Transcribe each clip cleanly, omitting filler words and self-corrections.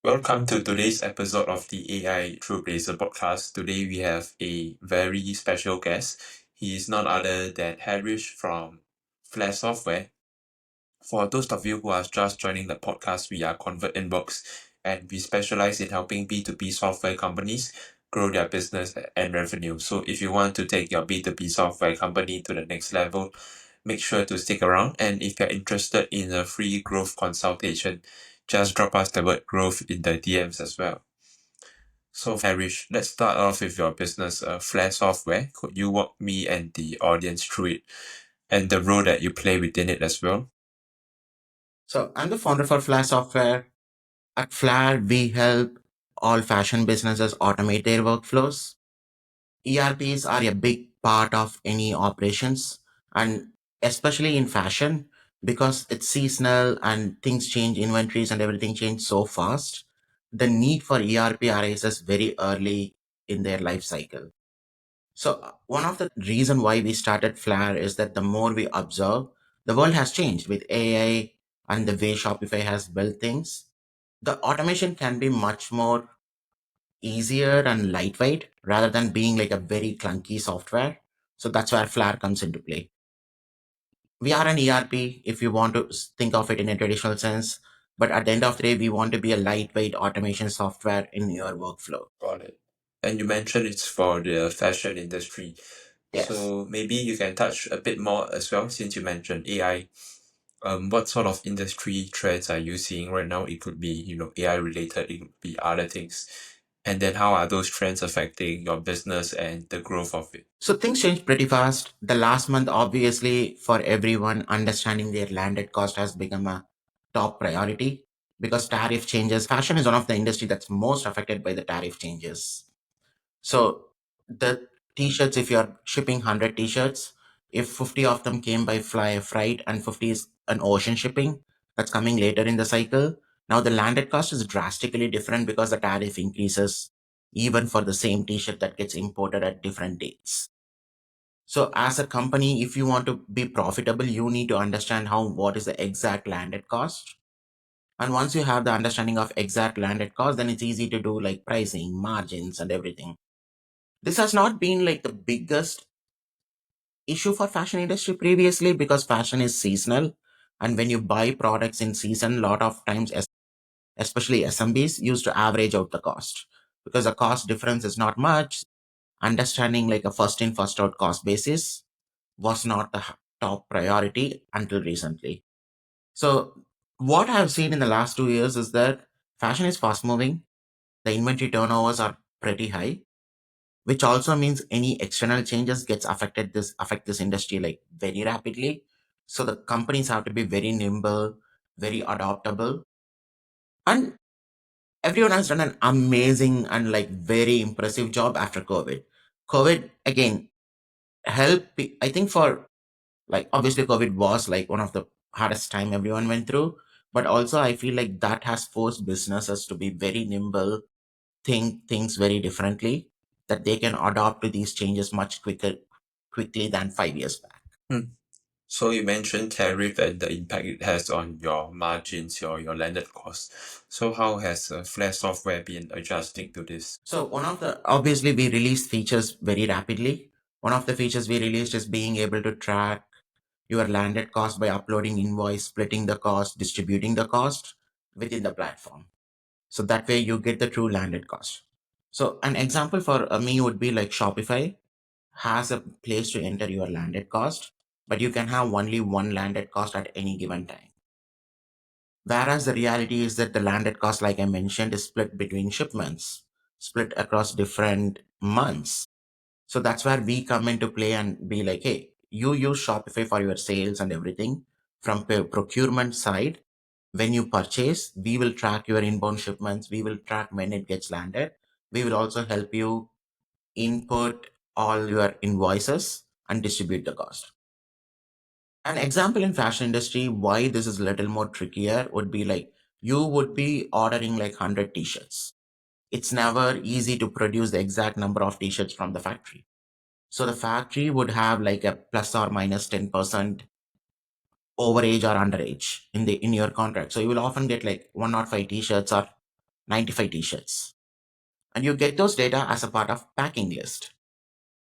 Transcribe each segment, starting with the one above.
Welcome to today's episode of the AI Trailblazer podcast. Today we have a very special guest. He is none other than Harish from Flaire Software. For those of you who are just joining the podcast, we are Convert Inbox and we specialize in helping B2B software companies grow their business and revenue. So if you want to take your B2B software company to the next level, make sure to stick around. And if you're interested in a free growth consultation, just drop us the word growth in the DMs as well. So Harish, let's start off with your business, Flaire Software. Could you walk me and the audience through it and the role that you play within it as well? So I'm the founder for Flaire Software. At Flaire, we help all fashion businesses automate their workflows. ERPs are a big part of any operations, and especially in fashion, because it's seasonal and things change, inventories and everything change so fast. The need for ERP arises very early in their life cycle. So one of the reason why we started Flair is that the more we observe, the world has changed with AI and the way Shopify has built things. The automation can be much more easier and lightweight rather than being like a very clunky software. So that's where Flair comes into play. We are an ERP if you want to think of it in a traditional sense, but at the end of the day, we want to be a lightweight automation software in your workflow. Got it. And you mentioned it's for the fashion industry. Yes. So maybe you can touch a bit more as well since you mentioned AI. What sort of industry trends are you seeing right now? It could be, AI related, it could be other things. And then how are those trends affecting your business and the growth of it? So things change pretty fast. The last month, obviously, for everyone, understanding their landed cost has become a top priority because tariff changes. Fashion is one of the industry that's most affected by the tariff changes. So the t-shirts, if you're shipping 100 t-shirts, if 50 of them came by fly freight and 50 is an ocean shipping, that's coming later in the cycle. Now the landed cost is drastically different because the tariff increases even for the same t-shirt that gets imported at different dates. So as a company, if you want to be profitable, you need to understand what is the exact landed cost. And once you have the understanding of exact landed cost, then it's easy to do like pricing, margins, and everything. This has not been like the biggest issue for fashion industry previously because fashion is seasonal. And when you buy products in season, a lot of times, especially SMBs, used to average out the cost because the cost difference is not much. Understanding like a first in, first out cost basis was not the top priority until recently. So what I've seen in the last 2 years is that fashion is fast moving. The inventory turnovers are pretty high, which also means any external changes gets affect this industry like very rapidly. So the companies have to be very nimble, very adaptable, and everyone has done an amazing and like very impressive job after COVID again helped. I think for like obviously COVID was like one of the hardest time everyone went through, but also I feel like that has forced businesses to be very nimble, think things very differently, that they can adapt to these changes much quickly than 5 years back. Hmm. So you mentioned tariff and the impact it has on your margins, your landed cost. So how has Flair Software been adjusting to this? So one of the obviously we released features very rapidly. One of the features we released is being able to track your landed cost by uploading invoice, splitting the cost, distributing the cost within the platform. So that way you get the true landed cost. So an example for me would be like Shopify has a place to enter your landed cost, but you can have only one landed cost at any given time. Whereas the reality is that the landed cost, like I mentioned, is split between shipments, split across different months. So that's where we come into play and be like, hey, you use Shopify for your sales and everything. From procurement side, when you purchase, we will track your inbound shipments. We will track when it gets landed. We will also help you input all your invoices and distribute the cost. An example in fashion industry why this is a little more trickier would be like you would be ordering like 100 t-shirts. It's never easy to produce the exact number of t-shirts from the factory. So the factory would have like a plus or minus 10% overage or underage in your contract. So you will often get like 105 t-shirts or 95 t-shirts. And you get those data as a part of packing list,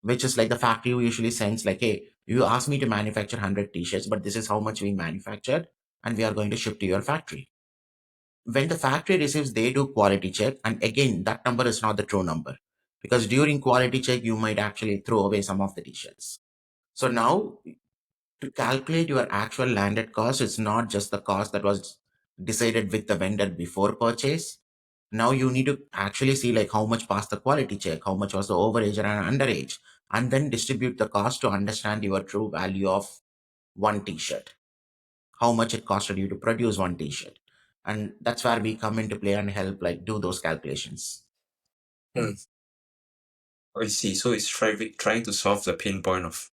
which is like the factory usually sends like, hey, you asked me to manufacture 100 t-shirts, but this is how much we manufactured, and we are going to ship to your factory. When the factory receives, they do quality check, and again, that number is not the true number, because during quality check you might actually throw away some of the t-shirts. So now, to calculate your actual landed cost, it's not just the cost that was decided with the vendor before purchase. Now you need to actually see like how much passed the quality check, how much was the overage and underage, and then distribute the cost to understand your true value of one t-shirt, how much it costed you to produce one t-shirt. And that's where we come into play and help like do those calculations. Hmm, I see. So it's trying to solve the pain point of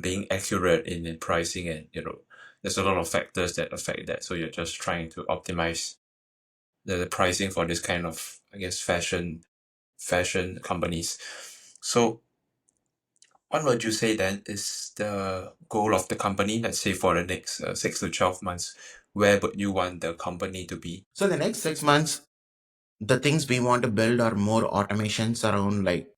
being accurate in pricing, and there's a lot of factors that affect that. So you're just trying to optimize the pricing for this kind of, I guess, fashion companies. So what would you say then is the goal of the company? Let's say for the next 6 to 12 months, where would you want the company to be? So the next 6 months, the things we want to build are more automations around like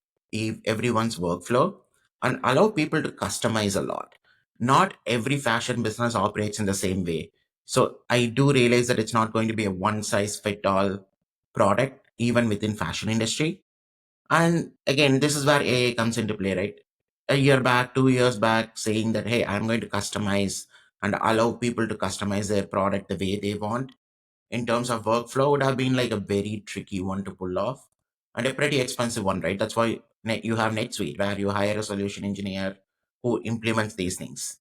everyone's workflow and allow people to customize a lot. Not every fashion business operates in the same way. So I do realize that it's not going to be a one size fit all product, even within fashion industry. And again, this is where AI comes into play, right? A year back, 2 years back, saying that, hey, I'm going to customize and allow people to customize their product the way they want in terms of workflow would have been like a very tricky one to pull off and a pretty expensive one, right? That's why you have NetSuite, where you hire a solution engineer who implements these things.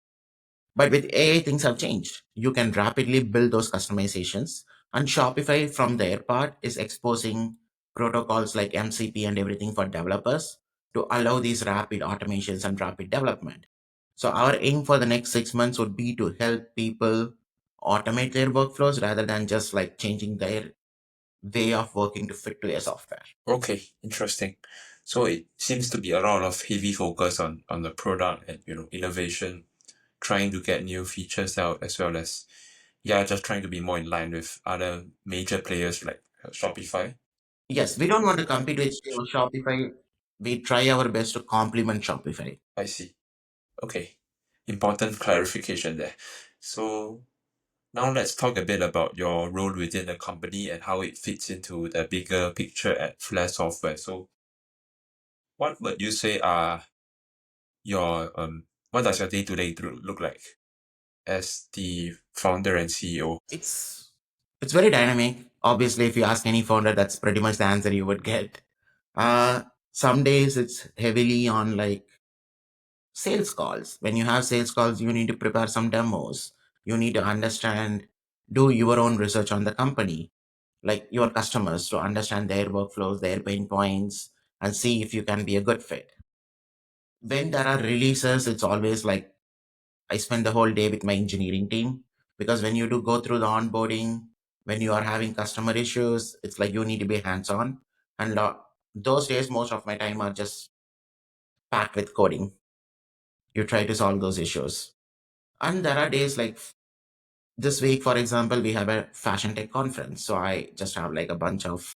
But with AI, things have changed. You can rapidly build those customizations, and Shopify, from their part, is exposing protocols like MCP and everything for developers to allow these rapid automations and rapid development. So, our aim for the next 6 months would be to help people automate their workflows rather than just like changing their way of working to fit to a software. Okay, interesting. So it seems to be a lot of heavy focus on the product and innovation, trying to get new features out, as well as just trying to be more in line with other major players like Shopify. Yes, we don't want to compete with Shopify. We try our best to complement Shopify. I see. Okay, important clarification there. So now let's talk a bit about your role within the company and how it fits into the bigger picture at Flair Software. So what would you say are your what does your day-to-day look like as the founder and CEO? It's very dynamic. Obviously, if you ask any founder, that's pretty much the answer you would get. Uh, some days it's heavily on like sales calls. When you have sales calls, you need to prepare some demos. You need to understand, do your own research on the company, like your customers, to understand their workflows, their pain points, and see if you can be a good fit. When there are releases, it's always like I spend the whole day with my engineering team, because when you do go through the onboarding, when you are having customer issues, it's like you need to be hands on. And those days, most of my time are just packed with coding. You try to solve those issues. And there are days like this week, for example, we have a fashion tech conference. So I just have like a bunch of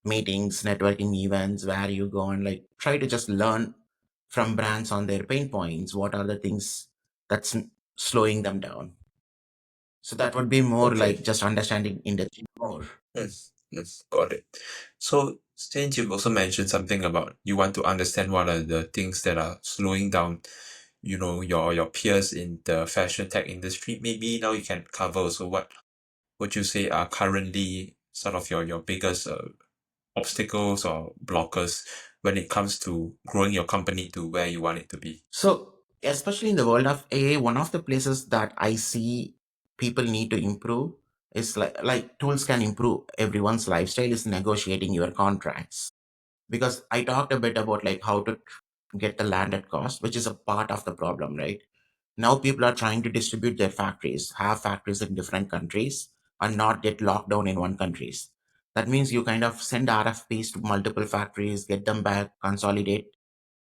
meetings, networking events where you go and like try to just learn from brands on their pain points. What are the things that's slowing them down? So that would be more like Okay. just understanding industry more. Got it. So since you've also mentioned something about you want to understand what are the things that are slowing down, your peers in the fashion tech industry, maybe now you can cover also what would you say are currently sort of your biggest obstacles or blockers when it comes to growing your company to where you want it to be? So especially in the world of AI, one of the places that I see people need to improve is like tools can improve everyone's lifestyle is negotiating your contracts. Because I talked a bit about like how to get the landed cost, which is a part of the problem, right? Now people are trying to distribute their factories, have factories in different countries, and not get locked down in one countries. That means you kind of send RFPs to multiple factories, get them back, consolidate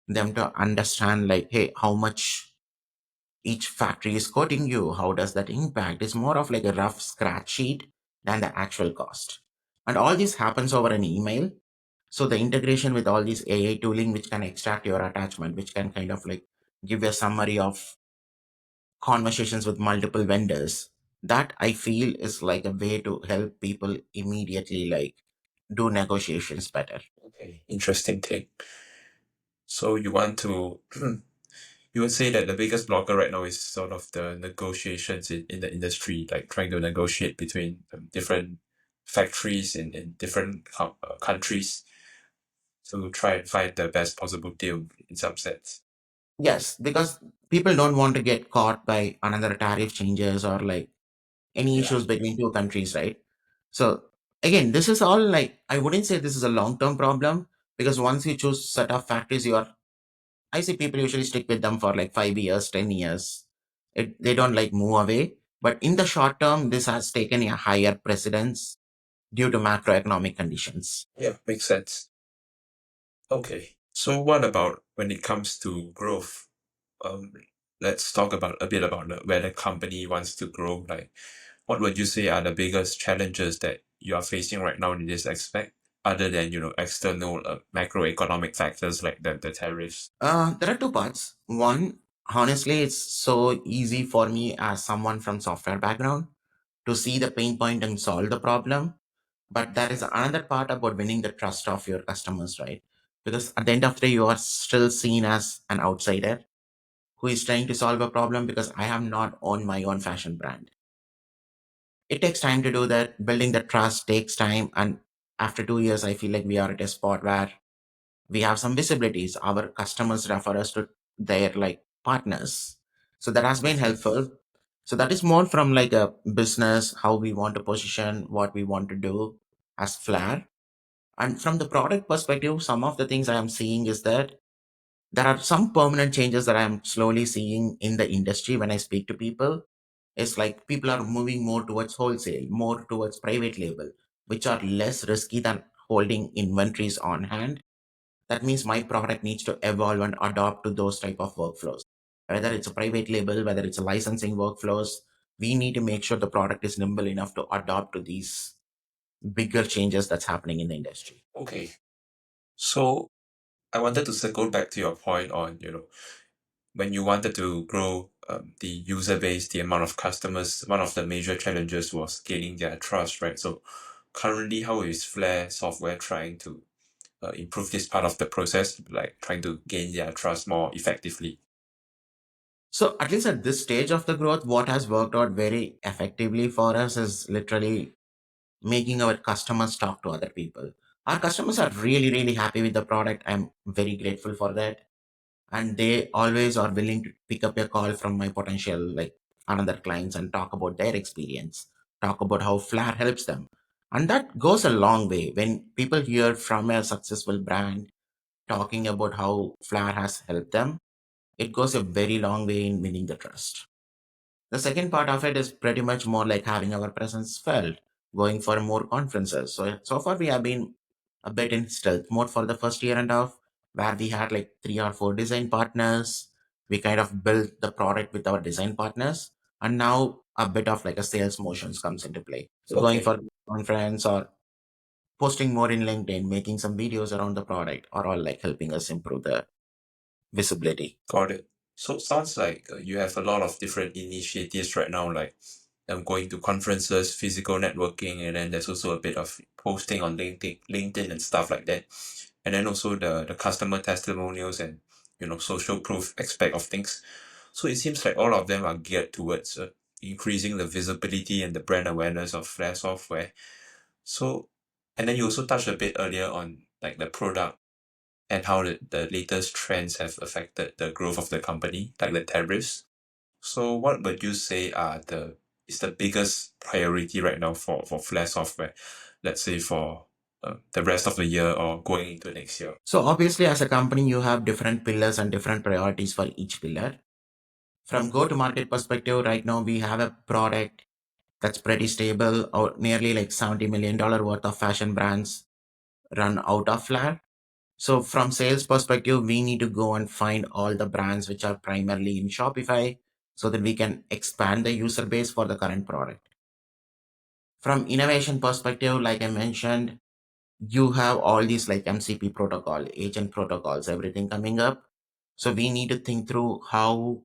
them to understand like, hey, how much each factory is quoting you, how does that impact? It's more of like a rough scratch sheet than the actual cost. And all this happens over an email. So the integration with all this AI tooling, which can extract your attachment, which can kind of like give you a summary of conversations with multiple vendors, that I feel is like a way to help people immediately like do negotiations better. Okay, interesting thing. So you want to you would say that the biggest blocker right now is sort of the negotiations in the industry, like trying to negotiate between different factories in different countries to try and find the best possible deal in some sense. Yes, because people don't want to get caught by another tariff changes or like any Yeah. issues between two countries, right? So again, this is all like I wouldn't say this is a long-term problem because once you choose set of factories, you are I see people usually stick with them for like 5 years, 10 years. They don't like move away. But in the short term, this has taken a higher precedence due to macroeconomic conditions. Yeah, makes sense. Okay. So what about when it comes to growth? Um, let's talk about a bit about where the company wants to grow. Like, what would you say are the biggest challenges that you are facing right now in this aspect, other than external macroeconomic factors like the tariffs? There are two parts. One, honestly, it's so easy for me as someone from software background to see the pain point and solve the problem. But there is another part about winning the trust of your customers, right? Because at the end of the day, you are still seen as an outsider who is trying to solve a problem because I have not owned my own fashion brand. It takes time to do that. Building the trust takes time. And after 2 years, I feel like we are at a spot where we have some visibilities. Our customers refer us to their like partners. So that has been helpful. So that is more from like a business, how we want to position, what we want to do as Flair. And from the product perspective, some of the things I am seeing is that there are some permanent changes that I am slowly seeing in the industry when I speak to people. It's like people are moving more towards wholesale, more towards private label, which are less risky than holding inventories on hand. That means my product needs to evolve and adapt to those type of workflows. Whether it's a private label, whether it's a licensing workflows, we need to make sure the product is nimble enough to adapt to these bigger changes that's happening in the industry. Okay. So I wanted to circle back to your point on, when you wanted to grow the user base, the amount of customers, one of the major challenges was gaining their trust, right? So currently, how is Flair Software trying to improve this part of the process, like trying to gain their trust more effectively? So at least at this stage of the growth, what has worked out very effectively for us is literally making our customers talk to other people. Our customers are really, really happy with the product. I'm very grateful for that. And they always are willing to pick up a call from my potential like another clients and talk about their experience, talk about how Flair helps them. And that goes a long way when people hear from a successful brand talking about how Flair has helped them. It goes a very long way in winning the trust. The second part of it is pretty much more like having our presence felt, going for more conferences. So far we have been a bit in stealth mode for the first year and a half, where we had like 3 or 4 design partners. We kind of built the product with our design partners, and now a bit of like a sales motions comes into play. So going Okay, for conference or posting more in LinkedIn, making some videos around the product, are all like helping us improve the visibility. got it. So sounds like you have a lot of different initiatives right now, like going to conferences, physical networking, and then there's also a bit of posting on LinkedIn and stuff like that. And then also the customer testimonials and social proof aspect of things. So it seems like all of them are geared towards increasing the visibility and the brand awareness of Flair software. So, and then you also touched a bit earlier on like the product and how the latest trends have affected the growth of the company, like the tariffs. So what would you say are the is the biggest priority right now for Flair software? Let's say for the rest of the year or going into next year. So obviously, as a company, you have different pillars and different priorities for each pillar. From go-to-market perspective, right now we have a product that's pretty stable, or nearly like $70 million worth of fashion brands run out of Flair. So from sales perspective, we need to go and find all the brands which are primarily in Shopify so that we can expand the user base for the current product. From innovation perspective, like I mentioned, you have all these like MCP protocol, agent protocols, everything coming up. So we need to think through how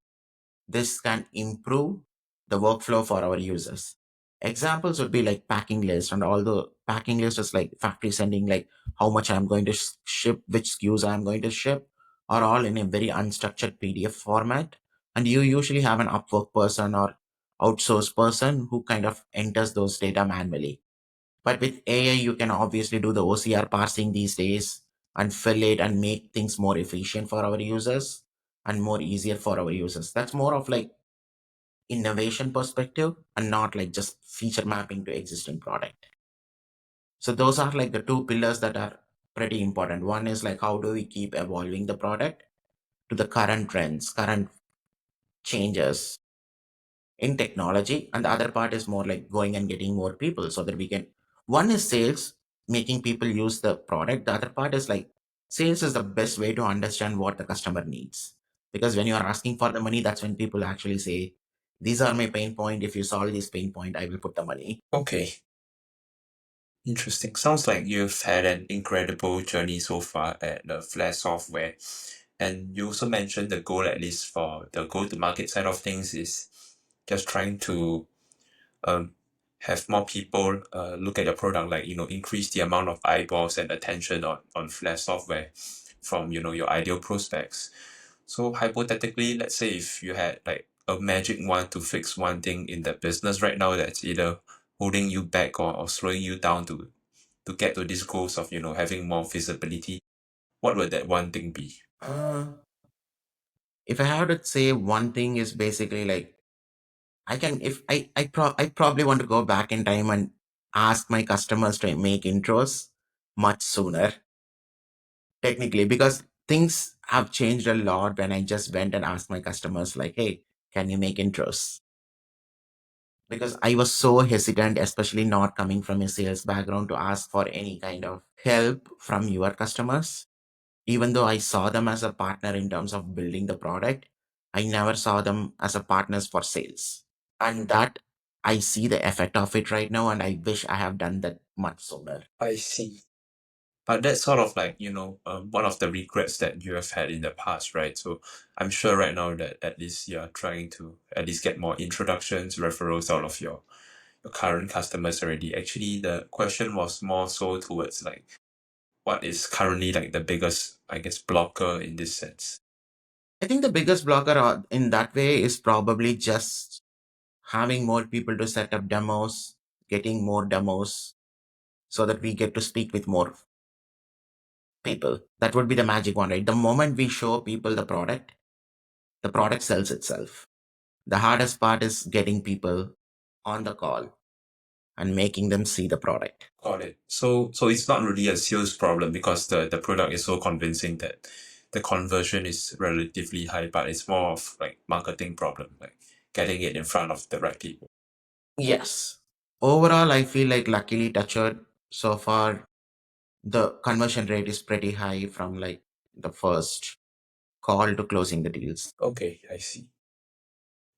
this can improve the workflow for our users. Examples would be like packing list, and all the packing list is like factory sending, like how much I'm going to ship, which SKUs I'm going to ship, are all in a very unstructured PDF format. And you usually have an Upwork person or outsourced person who kind of enters those data manually. But with AI, you can obviously do the OCR parsing these days and fill it and make things more efficient for our users and more easier for our users. That's more of like innovation perspective and not like just feature mapping to existing product. So those are like the two pillars that are pretty important. One is like how do we keep evolving the product to the current trends, current changes in technology, and the other part is more like going and getting more people so that we can, one is sales, making people use the product. The other part is like sales is the best way to understand what the customer needs, because when you are asking for the money, that's when people actually say, these are my pain point, if you solve this pain point, I will put the money. Okay, interesting. Sounds like you've had an incredible journey so far at the Flaire Software. And you also mentioned the goal, at least for the go-to-market side of things, is just trying to um, have more people look at your product, like, increase the amount of eyeballs and attention on Flash software from, your ideal prospects. So hypothetically, let's say if you had like a magic wand to fix one thing in the business right now that's either holding you back or slowing you down to get to these goals of, having more visibility, what would that one thing be? If I have to say one thing is basically like, I can, if I probably want to go back in time and ask my customers to make intros much sooner, technically, because things have changed a lot when I just went and asked my customers, like, hey, can you make intros? Because I was so hesitant, especially not coming from a sales background, to ask for any kind of help from your customers. Even though I saw them as a partner in terms of building the product, I never saw them as a partners for sales. And that I see the effect of it right now, and I wish I have done that much sooner. I see. But that's sort of like, one of the regrets that you have had in the past, right? So I'm sure right now that at least you're trying to at least get more introductions, referrals out of your current customers already. Actually, the question was more so towards like what is currently like the biggest, I guess, blocker in this sense. I think the biggest blocker in that way is probably just having more people to set up demos, getting more demos so that we get to speak with more people. That would be the magic one, right? The moment we show people the product sells itself. The hardest part is getting people on the call and making them see the product. Got it. So it's not really a sales problem because the product is so convincing that the conversion is relatively high, but it's more of like marketing problem, like getting it in front of the right people. Yes. Overall, I feel like luckily touched so far, the conversion rate is pretty high from like the first call to closing the deals. Okay, I see.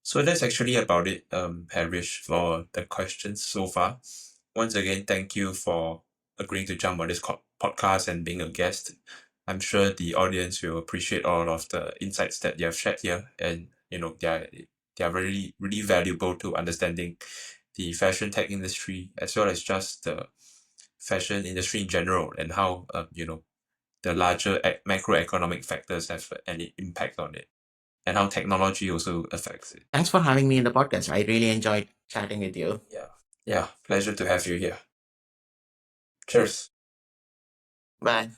So that's actually about it, Harish, for the questions so far. Once again, thank you for agreeing to jump on this podcast and being a guest. I'm sure the audience will appreciate all of the insights that you have shared here, and they are really really valuable to understanding the fashion tech industry as well as just the fashion industry in general and how the larger macroeconomic factors have any impact on it and how technology also affects it. Thanks for having me in the podcast. I really enjoyed chatting with you. Yeah. Yeah. Pleasure to have you here. Cheers. Bye.